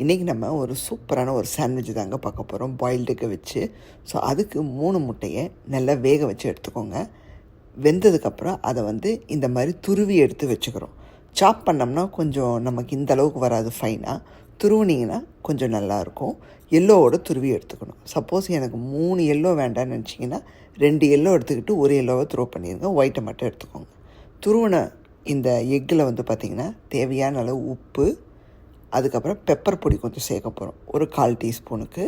இன்றைக்கி நம்ம ஒரு சூப்பரான ஒரு சாண்ட்விட்ச் தாங்க பார்க்க போகிறோம், பாயில்டு எக்கை வச்சு. ஸோ அதுக்கு 3 முட்டையை நல்லா வேக வச்சு எடுத்துக்கோங்க. வெந்ததுக்கப்புறம் அதை இந்த மாதிரி துருவி எடுத்து வச்சுக்கிறோம். சாப் பண்ணோம்னா கொஞ்சம் நமக்கு இந்த அளவுக்கு வராது ஃபைனாக. துருவினீங்கன்னா கொஞ்சம் நல்லாயிருக்கும். எல்லோவோட துருவி எடுத்துக்கணும். சப்போஸ் எனக்கு 3 எல்லோ வேண்டாம்னு நினச்சிங்கன்னா 2 எல்லோ எடுத்துக்கிட்டு ஒரு எல்லோவை த்ரோ பண்ணிடுங்க. ஒயிட்டை மட்டும் எடுத்துக்கோங்க. துருவின இந்த எக்கில் பார்த்திங்கன்னா தேவையான அளவு உப்பு, அதுக்கப்புறம் பெப்பர் பொடி கொஞ்சம் சேர்க்க போகிறோம், ஒரு 1/4 டீஸ்பூனுக்கு.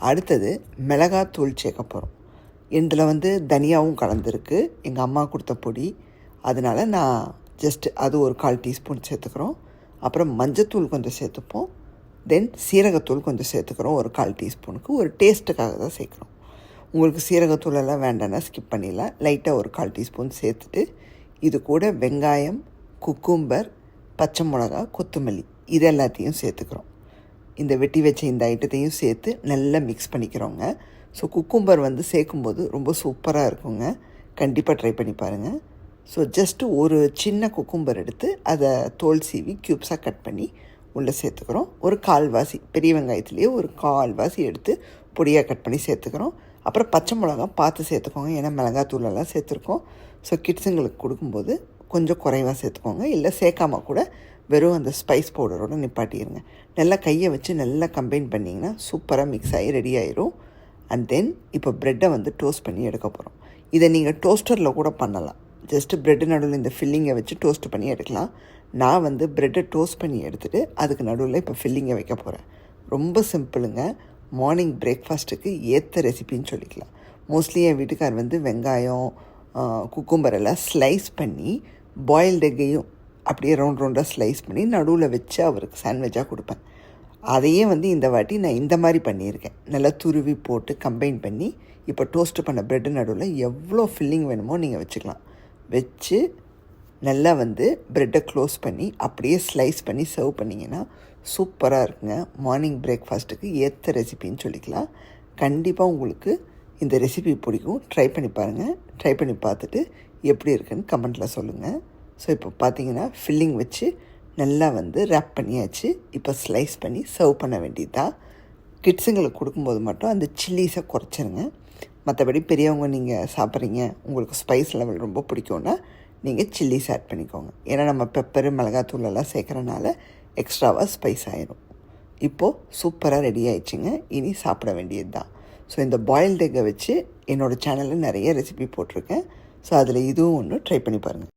அடுத்தது மிளகாத்தூள் சேர்க்க போகிறோம். இதில் தனியாவும் கலந்துருக்கு, எங்கள் அம்மா கொடுத்த பொடி. அதனால் நான் ஜஸ்ட் அது ஒரு 1/4 டீஸ்பூன் சேர்த்துக்கிறோம். அப்புறம் மஞ்சத்தூள் கொஞ்சம் சேர்த்துப்போம். தென் சீரகத்தூள் கொஞ்சம் சேர்த்துக்கிறோம், ஒரு 1/4 டீஸ்பூனுக்கு. ஒரு டேஸ்ட்டுக்காக தான் சேர்க்குறோம். உங்களுக்கு சீரகத்தூள் எல்லாம் வேண்டாம்னா ஸ்கிப் பண்ணிடலாம். லைட்டாக ஒரு 1/4 டீஸ்பூன் சேர்த்துட்டு இது கூட வெங்காயம், குக்கும்பர், பச்சை மிளகா, கொத்தமல்லி இது எல்லாத்தையும் சேர்த்துக்கிறோம். இந்த வெட்டி வச்ச இந்த ஐட்டத்தையும் சேர்த்து நல்லா மிக்ஸ் பண்ணிக்கிறோங்க. ஸோ குக்கும்பர் சேர்க்கும்போது ரொம்ப சூப்பராக இருக்குங்க. கண்டிப்பாக ட்ரை பண்ணி பாருங்கள். ஸோ ஜஸ்ட்டு ஒரு சின்ன குக்கும்பர் எடுத்து அதை தோல் சீவி க்யூப்ஸாக கட் பண்ணி உள்ளே சேர்த்துக்கிறோம். ஒரு 1/4 பெரிய வெங்காயத்துலேயே ஒரு 1/4 எடுத்து பொடியாக கட் பண்ணி சேர்த்துக்கிறோம். அப்புறம் பச்சை மிளகா பார்த்து சேர்த்துக்கோங்க, ஏன்னா மிளகாத்தூளெல்லாம் சேர்த்துருக்கோம். ஸோ கிட்ஸுங்களுக்கு கொடுக்கும்போது கொஞ்சம் குறைவாக சேர்த்துக்கோங்க. இல்லை சேர்க்காமல் கூட வெறும் அந்த ஸ்பைஸ் பவுடரோடு நிப்பாட்டிடுங்க. நல்லா கையை வச்சு நல்லா கம்பைன் பண்ணிங்கன்னா சூப்பராக மிக்ஸ் ஆகி ரெடி ஆயிரும். அண்ட் தென் இப்போ ப்ரெட்டை டோஸ்ட் பண்ணி எடுக்க போகிறோம். இதை நீங்கள் டோஸ்டரில் கூட பண்ணலாம். ஜஸ்ட்டு ப்ரெட்டு நடுவில் இந்த ஃபில்லிங்கை வச்சு டோஸ்ட் பண்ணி எடுக்கலாம். நான் ப்ரெட்டை டோஸ்ட் பண்ணி எடுத்துகிட்டு அதுக்கு நடுவில் இப்போ ஃபில்லிங்கை வைக்க போகிறேன். ரொம்ப சிம்பிளுங்க. மார்னிங் பிரேக்ஃபாஸ்ட்டுக்கு ஏற்ற ரெசிபின்னு சொல்லிக்கலாம். மோஸ்ட்லி என் வீட்டுக்கார் வெங்காயம், குக்கும்பர் எல்லாம் ஸ்லைஸ் பண்ணி பாயில்டு எக்கையும் அப்படியே ரவுண்டாக ஸ்லைஸ் பண்ணி நடுவில் வச்சு அவருக்கு சாண்ட்விட்சாக கொடுப்பேன். அதையே இந்த வாட்டி நான் இந்த மாதிரி பண்ணியிருக்கேன். நல்லா துருவி போட்டு கம்பைன் பண்ணி இப்போ டோஸ்ட்டு பண்ண ப்ரெட்டு நடுவில் எவ்வளோ ஃபில்லிங் வேணுமோ நீங்கள் வச்சுக்கலாம். வச்சு நல்லா ப்ரெட்டை க்ளோஸ் பண்ணி அப்படியே ஸ்லைஸ் பண்ணி சர்வ் பண்ணிங்கன்னா சூப்பராக இருக்குங்க. மார்னிங் பிரேக்ஃபாஸ்ட்டுக்கு ஏற்ற ரெசிபின்னு சொல்லிக்கலாம். கண்டிப்பாக உங்களுக்கு இந்த ரெசிபி பிடிக்கும். ட்ரை பண்ணி பாருங்கள். ட்ரை பண்ணி பார்த்துட்டு எப்படி இருக்குன்னு கமெண்ட்டில் சொல்லுங்கள். ஸோ இப்போ பார்த்தீங்கன்னா ஃபில்லிங் வச்சு நல்லா ரேப் பண்ணியாச்சு. இப்போ ஸ்லைஸ் பண்ணி சர்வ் பண்ண வேண்டியதுதான். கிட்ஸுங்களுக்கு கொடுக்கும்போது மட்டும் அந்த சில்லிஸை குறைச்சிருங்க. மற்றபடி பெரியவங்க நீங்கள் சாப்பிட்றீங்க, உங்களுக்கு ஸ்பைஸ் லெவல் ரொம்ப பிடிக்கும்னா நீங்கள் சில்லிஸ் ஆட் பண்ணிக்கோங்க. ஏன்னா நம்ம பெப்பரு, மிளகாத்தூள் எல்லாம் சேர்க்குறனால எக்ஸ்ட்ராவாக ஸ்பைஸ் ஆயிடும். இப்போது சூப்பராக ரெடி ஆயிடுச்சுங்க. இனி சாப்பிட வேண்டியது தான். ஸோ இந்த பாயில்டு எக்கை வச்சு என்னோடய சேனலில் நிறைய ரெசிபி போட்டிருக்கேன். ஸோ அதில் இதுவும் ஒன்று ட்ரை பண்ணி பாருங்கள்.